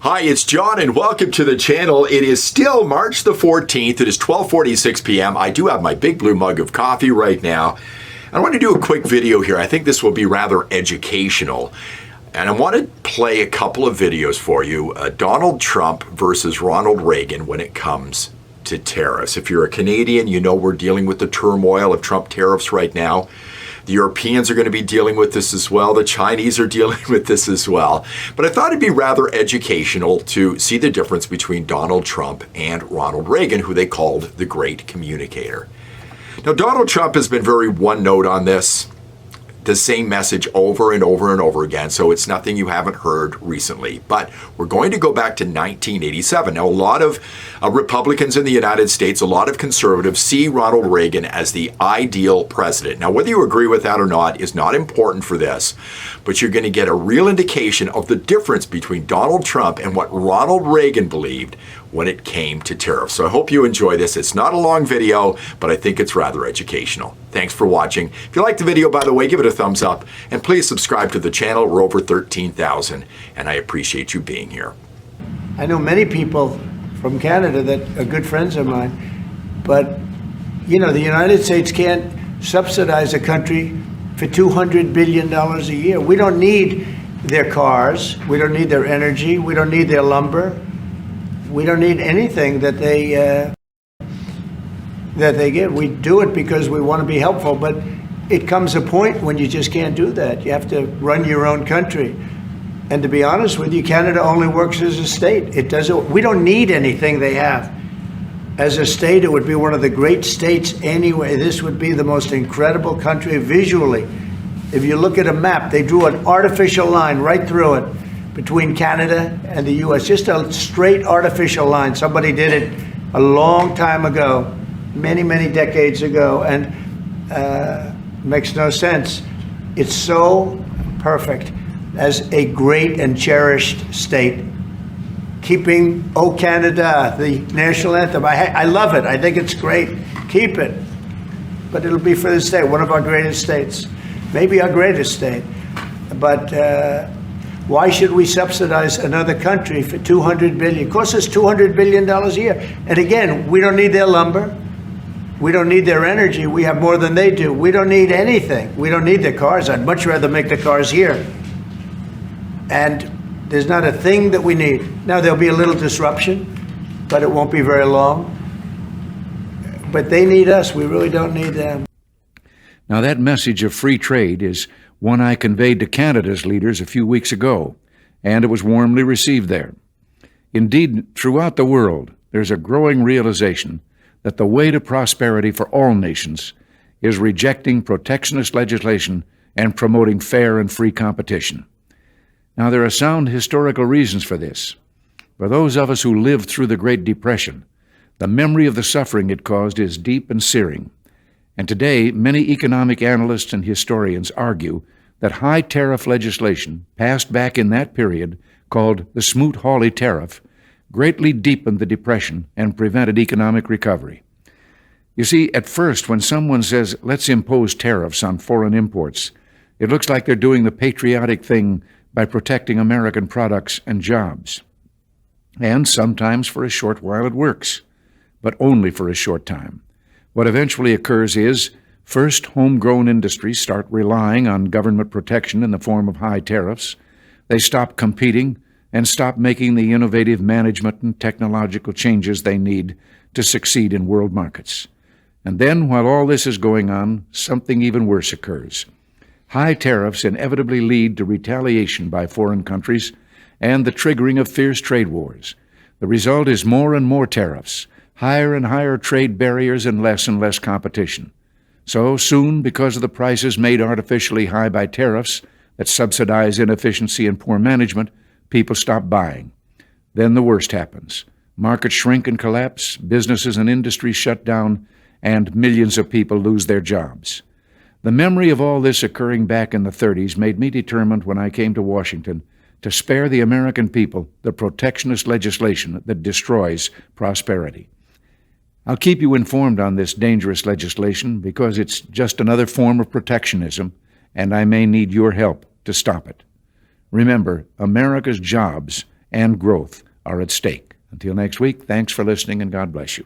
Hi, it's John and welcome to the channel. It is still March the 14th. It is 12:46 p.m. I do have my big blue mug of coffee right now. I want to do a quick video here. I think this will be rather educational. And I want to play a couple of videos for you. Donald Trump versus Ronald Reagan when it comes to tariffs. If you're a Canadian, you know we're dealing with the turmoil of Trump tariffs right now. The Europeans are going to be dealing with this as well. The Chinese are dealing with this as well. But I thought it'd be rather educational to see the difference between Donald Trump and Ronald Reagan, who they called the great communicator. Now, Donald Trump has been very one note on this, the same message over and over and over again, so it's nothing you haven't heard recently. But we're going to go back to 1987. Now, a lot of Republicans in the United States, a lot of conservatives see Ronald Reagan as the ideal president. Now, whether you agree with that or not is not important for this, but you're going to get a real indication of the difference between Donald Trump and what Ronald Reagan believed when it came to tariffs. So I hope you enjoy this. It's not a long video, but I think it's rather educational. Thanks for watching. If you liked the video, by the way, give it a thumbs up and please subscribe to the channel. We're over 13,000 and I appreciate you being here. I know many people from Canada that are good friends of mine, but you know, the United States can't subsidize a country for $200 billion a year. We don't need their cars. We don't need their energy. We don't need their lumber. We don't need anything that they give. We do it because we want to be helpful, but it comes a point when you just can't do that. You have to run your own country. And to be honest with you, Canada only works as a state. It doesn't. We don't need anything they have. As a state, it would be one of the great states anyway. This would be the most incredible country visually. If you look at a map, they drew an artificial line right through it between Canada and the U.S., just a straight artificial line. Somebody did it a long time ago, many, many decades ago, and makes no sense. It's so perfect as a great and cherished state. Keeping "O Canada," the national anthem. I love it. I think it's great. Keep it. But it'll be for the state, one of our greatest states, maybe our greatest state. But why should we subsidize another country for $200 billion? It costs us $200 billion a year. And again, we don't need their lumber. We don't need their energy. We have more than they do. We don't need anything. We don't need their cars. I'd much rather make the cars here. And there's not a thing that we need. Now, there'll be a little disruption, but it won't be very long. But they need us. We really don't need them. Now, that message of free trade is one I conveyed to Canada's leaders a few weeks ago, and it was warmly received there. Indeed, throughout the world, there's a growing realization that the way to prosperity for all nations is rejecting protectionist legislation and promoting fair and free competition. Now, there are sound historical reasons for this. For those of us who lived through the Great Depression, the memory of the suffering it caused is deep and searing. And today, many economic analysts and historians argue that high tariff legislation passed back in that period, called the Smoot-Hawley Tariff, greatly deepened the Depression and prevented economic recovery. You see, at first, when someone says, let's impose tariffs on foreign imports, it looks like they're doing the patriotic thing by protecting American products and jobs. And sometimes for a short while it works, but only for a short time. What eventually occurs is, first, homegrown industries start relying on government protection in the form of high tariffs. They stop competing and stop making the innovative management and technological changes they need to succeed in world markets. And then, while all this is going on, something even worse occurs. High tariffs inevitably lead to retaliation by foreign countries and the triggering of fierce trade wars. The result is more and more tariffs, higher and higher trade barriers, and less competition. So soon, because of the prices made artificially high by tariffs that subsidize inefficiency and poor management, people stop buying. Then the worst happens. Markets shrink and collapse, businesses and industries shut down, and millions of people lose their jobs. The memory of all this occurring back in the 30s made me determined when I came to Washington to spare the American people the protectionist legislation that destroys prosperity. I'll keep you informed on this dangerous legislation because it's just another form of protectionism, and I may need your help to stop it. Remember, America's jobs and growth are at stake. Until next week, thanks for listening, and God bless you.